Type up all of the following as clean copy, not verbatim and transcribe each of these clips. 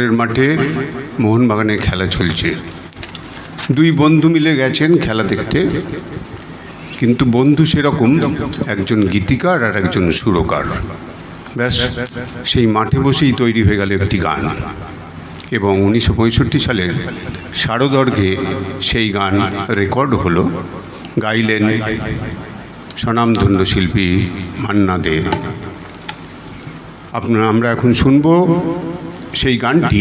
এর মাঠে মোহনবাগানে খেলা চলছে। দুই বন্ধু মিলে গেছেন খেলা দেখতে, কিন্তু বন্ধু সেরকম, একজন গীতিকার আর একজন সুরকার। ব্যাস সেই মাঠে বসেই তৈরি হয়ে গেল একটি গান, এবং 1965 সালের শারদর্ঘে সেই গান রেকর্ড হলো। গাইলেন স্বনামধন্য শিল্পী মান্না দে। আমরা এখন শুনবো সেই গানটি।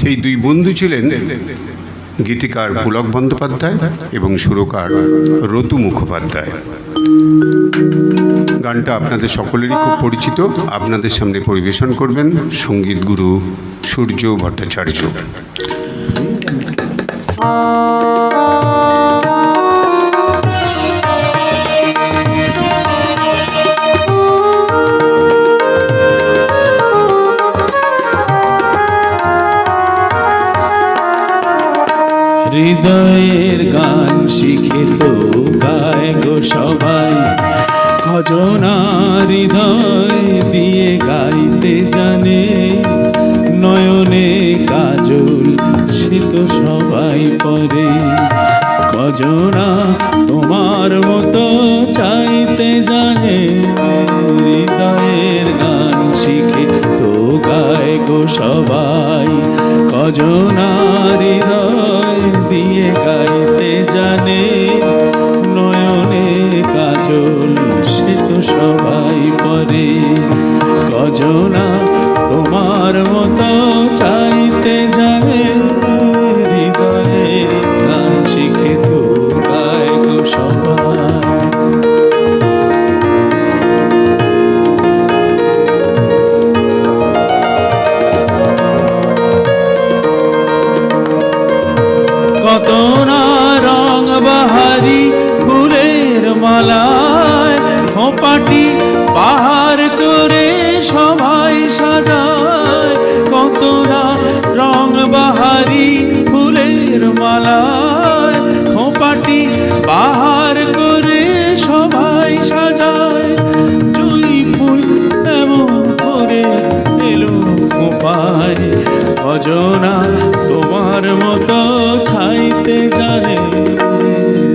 সেই দুই বন্ধু ছিলেন গীতিকার পুলক বন্দ্যোপাধ্যায় এবং সুরকার রতু মুখোপাধ্যায়। গানটা আপনাদের সকলেরই খুব পরিচিত। আপনাদের সামনে পরিবেশন করবেন সঙ্গীত গুরু সূর্য ভট্টাচার্য। হৃদয়ের গান শিখে তো গায় গো সবাই, কজনা হৃদয় দিয়ে গাইতে জানে। নয়নে কাজল সে তো সবাই পরে, কজনা তোমার মতো চাইতে জানে। হৃদয়ের গান শিখে তো গায় গো সবাই, কজনা হৃদয় দিয়ে গাইতে জানে। নয়নে কাজল সে তো সবাই পরে, কজনা তোমার মতো চাইতে জানে। হৃদয়ের গান শিখে তো গায় গো সবাই। কত না রং বাহারি ফুলের মালায়, খোঁপাটি পাহাড় করে সবাই সাজায়। কত না রং বাহারি ফুলের মালায়, খোঁপাটি পাহাড় করে সবাই সাজায়। জুই ফুল এমন করে এলো খোঁপায়, কজনা তোমার মতো ছাইতে জানে।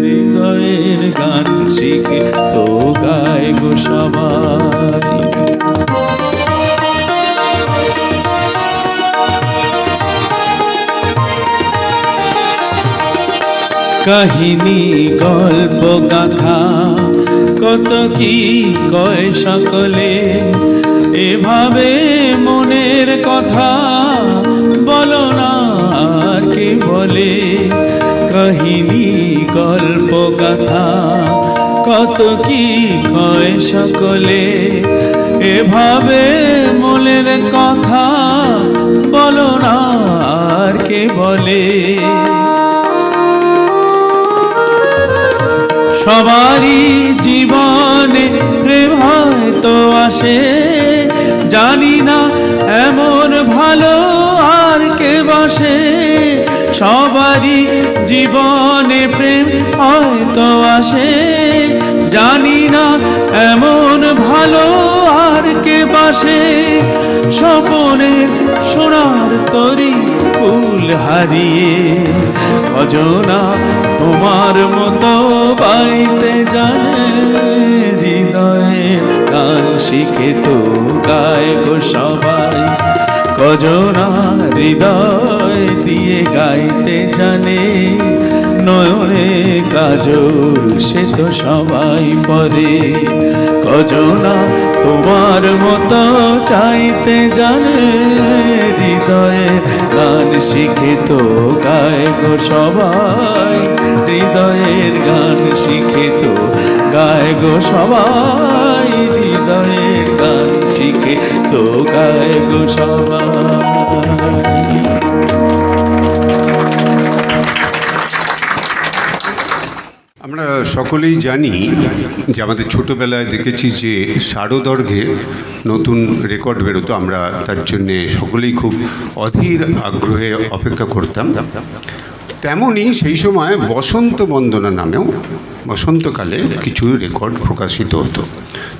হৃদয়ের গান শিখে তো গায় গো সবাই। কাহিনী গল্প গাথা কত কি কয় সকলে, এভাবে মনের কথা বলো না আর কে বলে। কাহিনী গল্প গাথা কত কি কয় সকলে, এভাবে মনের কথা বলো না আর কে বলে। সবারই জীবনে প্রেম হয়তো আসে, জানি না এমন ভালো আর কে বাসে। সবারই জীবনে প্রেম হয়তো আসে, জানি না এমন ভালো আর কে বাসে। স্বপনের সোনার তরি ফুল হারিয়ে, কজনা তোমার মতো বাইতে জানে। হৃদয়ের গান শিখে তো গায় গো সবাই, কজনা হৃদয় দিয়ে গাইতে জানে। নয়নে কাজল সে তো সবাই পরে, কজনা তোমার মতো চাইতে জানে। হৃদয়ের গান শিখে তো গায় গো সবাই, হৃদয়ের গান শিখে তো গায় গো সবাই। হৃদয়ের গান শিখে তো গায় গো সবাই। আমরা সকলেই জানি যে আমাদের ছোটোবেলায় দেখেছি যে শারদর্ঘে নতুন রেকর্ড বেরোতো। আমরা তার জন্যে সকলেই খুব অধীর আগ্রহে অপেক্ষা করতাম। তেমনই সেই সময় বসন্ত বন্দনা নামেও বসন্তকালে কিছু রেকর্ড প্রকাশিত হতো।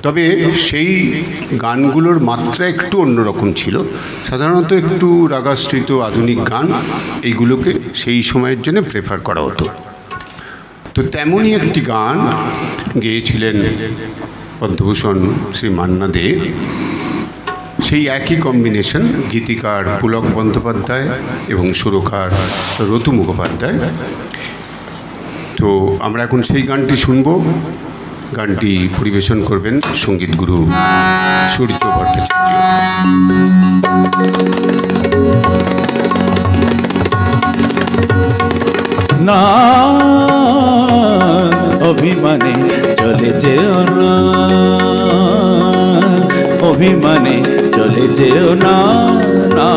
তবে সেই গানগুলোর মাত্রা একটু অন্যরকম ছিল, সাধারণত একটু রাগাশ্রিত আধুনিক গান এইগুলোকে সেই সময়ের জন্য প্রেফার করা হতো। তো তেমনই একটি গান গেয়েছিলেন পদ্মভূষণ শ্রী মান্না দে। সেই একই কম্বিনেশন, গীতিকার পুলক বন্দ্যোপাধ্যায় এবং সুরকার রতু মুখোপাধ্যায়। তো আমরা এখন সেই গানটি শুনব। গানটি পরিবেশন করবেন সঙ্গীত গুরু সূর্য ভট্টাচার্য। না অভিমানে চলে যেও না, অভিমানে চলে যেও না, না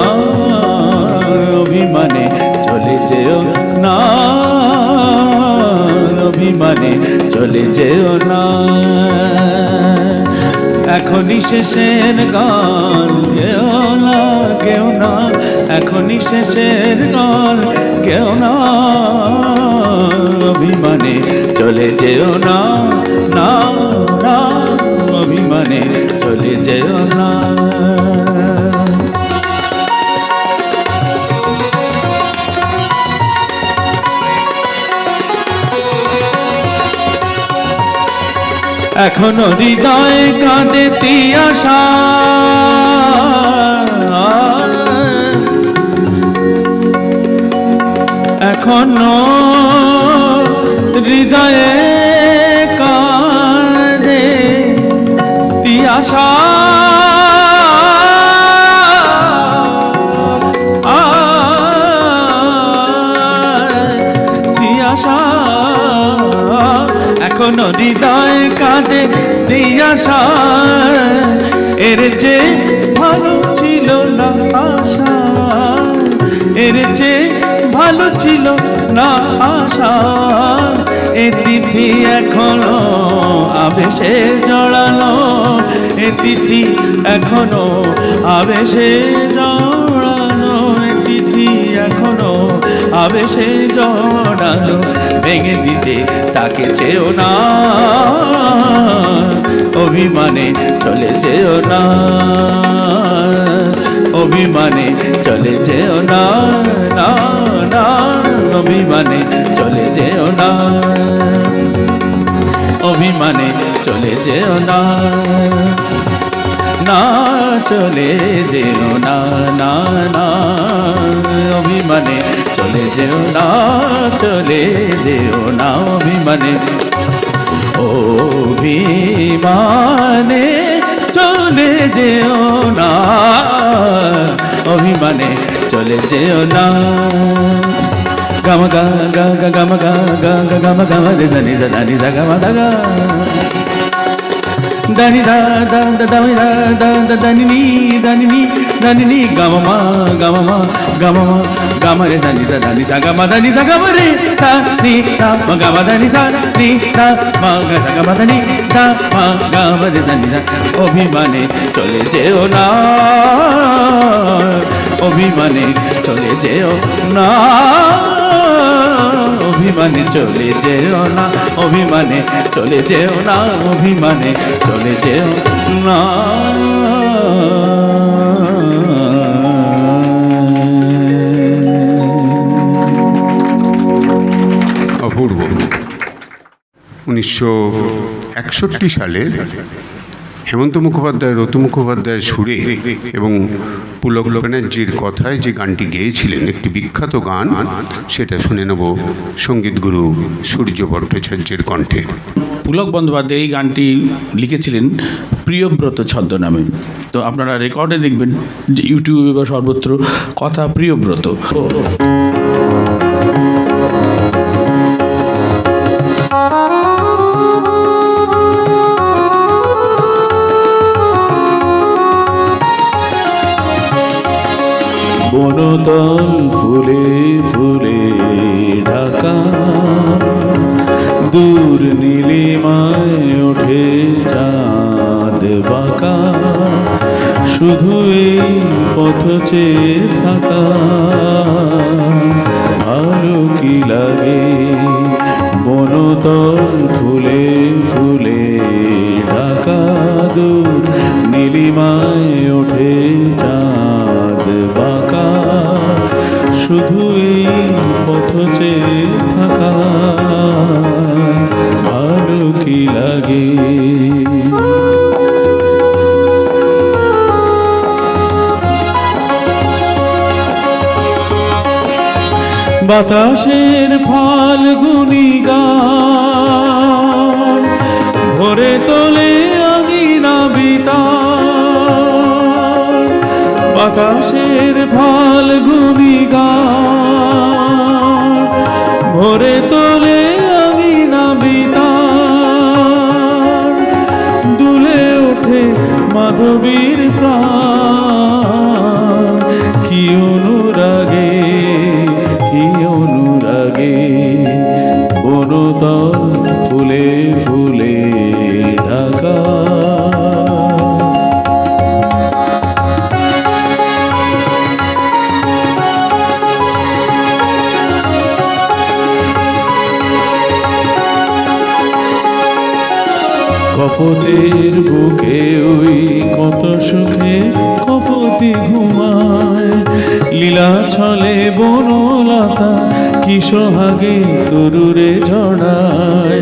অভিমানে চলে যেও না, অভিমানে চলে যেও না। এখনই শেষের গান গেও না, গেও না, এখনই শেষের গান গেও না, অভিমানে চলে যেও না, না না অভিমানে চলে যেও না। এখনো হৃদয় কাঁদে তিয়াশা, এখনো হৃদয়ে কাঁদে তিয়াশা, তিয়াশা এখনো হৃদয় কাঁদে তিয়াশা। এর যে ভালো ছিল না আশা, এর যে ভালো ছিল না আশা, এ তিথি এখনো আবেশে জড়ালো, এ তিথি এখনো আবেশে জড়ালো, এ তিথি এখনো আবেশে জড়ালো। ভেঙে দিতে তাকে চেও না, অভিমানে চলে যেও না, অভিমানে চলে যেও না, না না অভিমানে চলে যেও না, অভিমানে চলে যেও না, না চলে যেও না, না না অভিমানে চলে যেও না, চলে যেও না অভিমানে, অভিমানে চলে যেও না, অভিমানে চলে যেও না। গম গা গা গা গম গা গা গা গম গম রে নি নি নি গা গম দা গা দানি দা দা দা দানি দা দা দা দানি নি গম মা গম মা গম মা গম রে নি সা গম দানি সা গম রে সা নি সা ম গম দানি সা নি সা ম গা সা গম দানি সা ম গম রে নি সা। অভিমানে চলে যেও না, অভিমানে চলে যেও না, অভিমানে চলে যেও না, অভিমানে চলে যেও না, অভিমানে চলে যেও না। অপূর্ব। 1961 সালে হেমন্ত মুখোপাধ্যায়, রতু মুখোপাধ্যায় সুরে এবং পুলক ব্যানার্জির কথায় যে গানটি গেয়েছিলেন, একটি বিখ্যাত গান, সেটা শুনে নেব সঙ্গীত গুরু সূর্য ভট্টাচার্যের কণ্ঠে। পুলক বন্দ্যোপাধ্যায় এই গানটি লিখেছিলেন প্রিয়ব্রত ছদ্মনামে। তো আপনারা রেকর্ডে দেখবেন যে ইউটিউবে বা সর্বত্র কথা প্রিয়ব্রত। বনতল ফুলে ফুলে ঢাকা, দূর নীলিমায় ওঠে চাঁদ বাঁকা, শুধু এই পথ চেয়ে থাকা, ভালো কি বনতল ফুলে ফুলে ঢাকা দূর নীলিমায় ওঠে চাঁদ বাঁকা শুধু এই পথ চেয়ে থাকা ভালো কি লাগে বাতাসের ফাল্গুনি গান ভরে তোলে আঙিনা বিতান বাতাসের ফাল্গুনি গান ভরে তোলে আঙিনা বিতান দুলে ওঠে মাধবীর প্রাণ কি অনুরাগে বনতল ফুলে ফুলে ঢাকা কপতের বুকে ওই কত সুখে কপতি ঘুমায় লীলা ছলে বনলতা কি সোহাগে তরুরে ঝড়ায়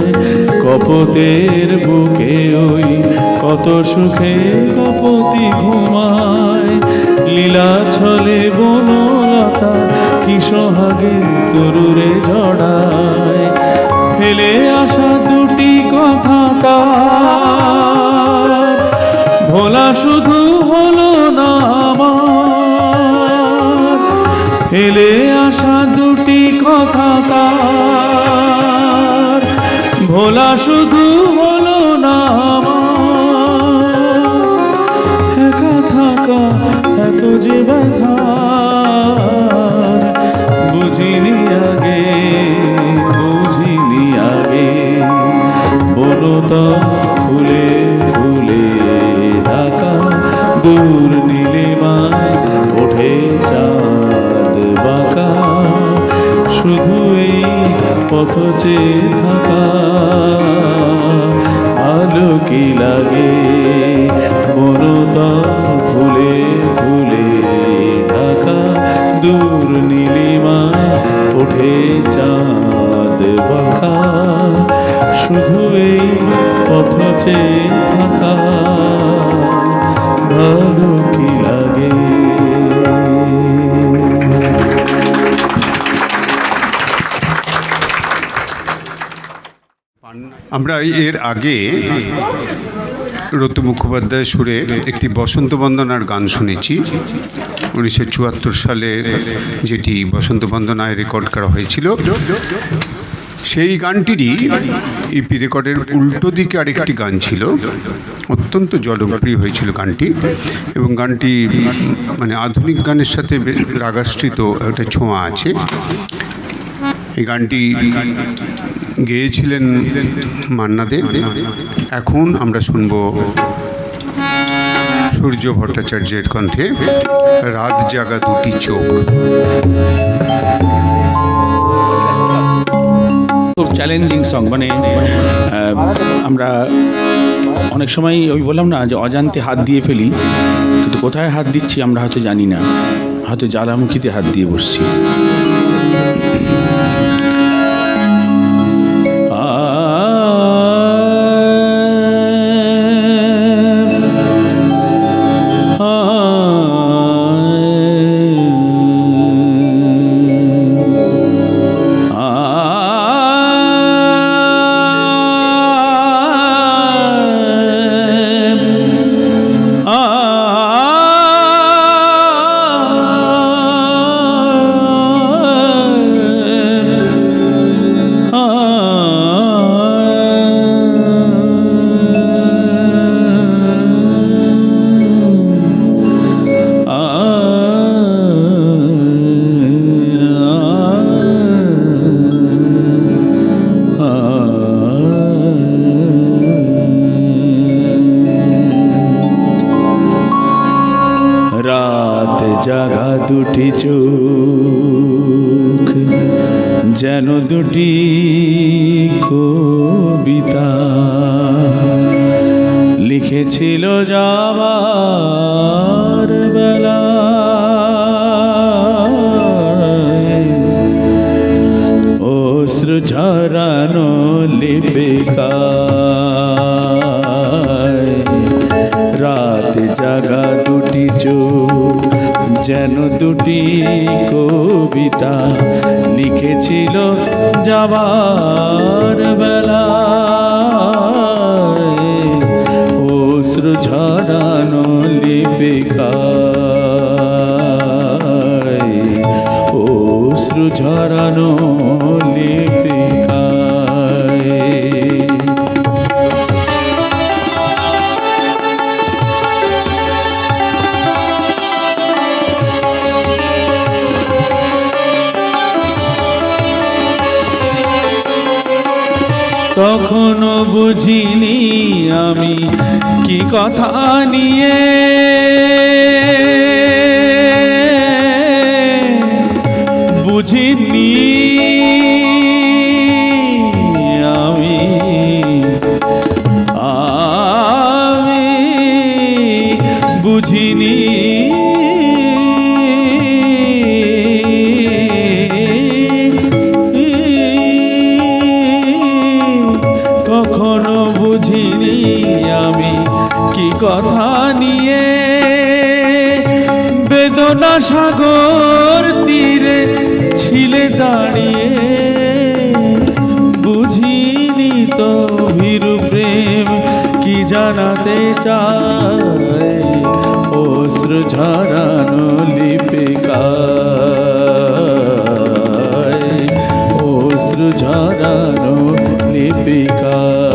কপতের বুকে ওই কত সুখে কপতি ঘুমায় লীলা ছলে বনলতা কি সোহাগে তরুরে ঝড়ায় ফেলে আসা দুটি কথা তার ভোলা শুধু হলো না আমার ফেলে আসা দুটি কথা তার ভোলা শুধু হলো না আমার একা থাকা এত যে ব্যথা বুঝিনি আগে বনতল ফুলে ফুলে ঢাকা দূর নীলিমায় ওঠে চাঁদ বাঁকা শুধু এই পথ চেয়ে থাকা ভালো কি লাগে বনতল ফুলে ফুলে ঢাকা দূর নীলিমায় ওঠে চাঁদ বাঁকা শুধু এই পথ চেয়ে থাকা ভালো কি লাগে আমরা এর আগে রতু মুখোপাধ্যায় সুরে একটি বসন্ত বন্দনার গান শুনেছি 1974 সালে যেটি বসন্ত বন্দনায় রেকর্ড করা হয়েছিল সেই গানটিরই ইপি রেকর্ডের উল্টো দিকে আরেকটি গান ছিল অত্যন্ত জনপ্রিয় হয়েছিল গানটি এবং গানটি মানে আধুনিক গানের সাথে রাগাশ্রিত একটা ছোঁয়া আছে এই গানটি গেয়েছিলেন মান্না দে এখন আমরা শুনব সূর্য ভট্টাচার্যের কণ্ঠে রাত জাগা দুটি চোখ খুব চ্যালেঞ্জিং সং মানে আমরা অনেক সময় ওই বললাম না যে অজান্তে হাত দিয়ে ফেলি কিন্তু কোথায় হাত দিচ্ছি আমরা হয়তো জানি না হয়তো জ্বালামুখীতে হাত দিয়ে বসছি জাগা দুটি চোখ যেন দুটি কবিতা লিখেছিল যাবার বেলা অশ্রু ঝরানো লিপিকায় রাত জাগা দুটি চোখ যেন দুটি কবিতা লিখেছিল যাবার বেলা অশ্রু ঝরানো লিপিকায় অশ্রু ঝরানো লিপিকায় তখনও বুঝিনি আমি কি কথা নিয়ে বুঝিনি আমি বুঝিনি কখনো বুঝিনি আমি কি কথা নিয়ে বেদনা সাগর তীরে ছিলে দাঁড়িয়ে বুঝিনি তো ভীরু প্রেম কি জানাতে চায় অশ্রু ঝরানো লিপিকায় অশ্রু ঝরানো লিপিকায়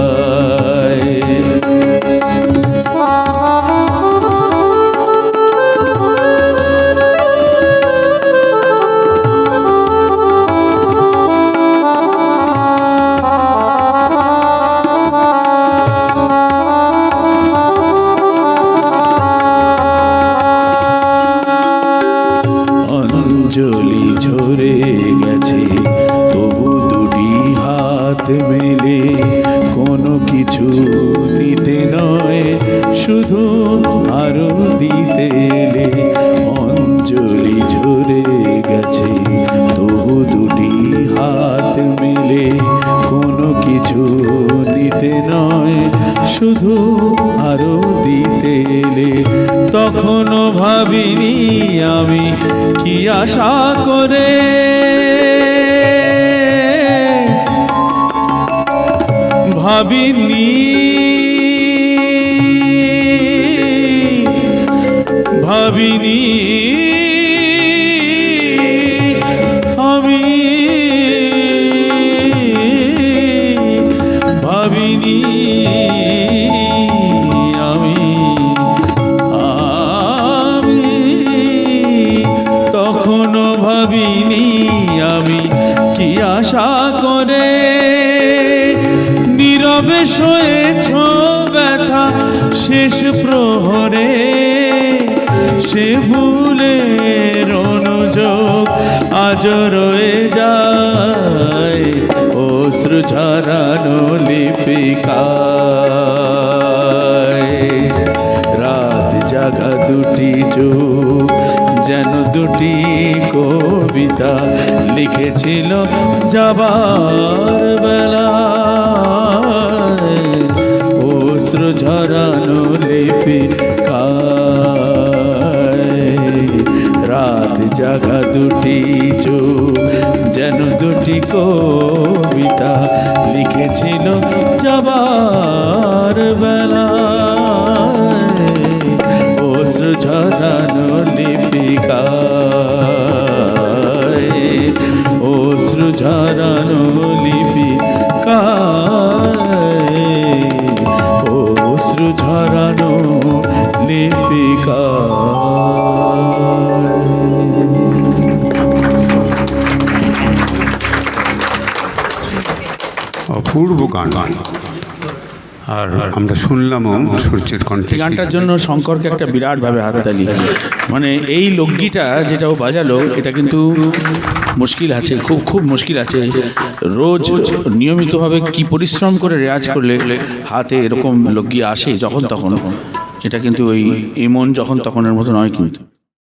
অঞ্জলি ঝরে গেছে তবু দুটি হাত মেলে কোনো কিছু নিতে নয় শুধু আরো দিতে এলে অঞ্জলি ঝরে গেছে তবু দুটি হাত মেলে কোনো কিছু নিতে নয় শুধু আরো দিতে এলে তখনও ভাবিনি আমি কি আশা করে ভাবিনি ভাবিনি আমি ভাবিনি তখনও ভাবিনি আমি কি আশা করে নীরবে শোয়েছ ব্যথা শেষ প্রহরে সে ভুলের অনুযোগ আজ রয়ে যায় অশ্রু ঝরানো লিপিকায় রাত জাগা দুটি চোখ যেন দুটি কবিতা লিখেছিল যাবার বেলা অশ্রু ঝরানো লিপিকায় রাত জাগা দুটি চোখ যেন দুটি কবিতা লিখেছিল যাবার বেলা অশ্রু ঝরানো লিপিকায় অশ্রু ঝরানো লিপিকায় অশ্রু ঝরানো লিপিকায়। অপূর্ব গান। আর আমরা শুনলামও সূর্যের কণ্ঠে এই গানটার জন্য শঙ্করকে একটা বিরাটভাবে হাততালি। মানে এই লোকগীটা যেটা ও বাজালো, এটা কিন্তু মুশকিল আছে, খুব খুব মুশকিল আছে। রোজ নিয়মিতভাবে কি পরিশ্রম করে রেয়াজ করলে হাতে এরকম লোকগী আসে যখন তখন, এটা কিন্তু ওই এমন যখন তখনের মতো নয় কিন্তু।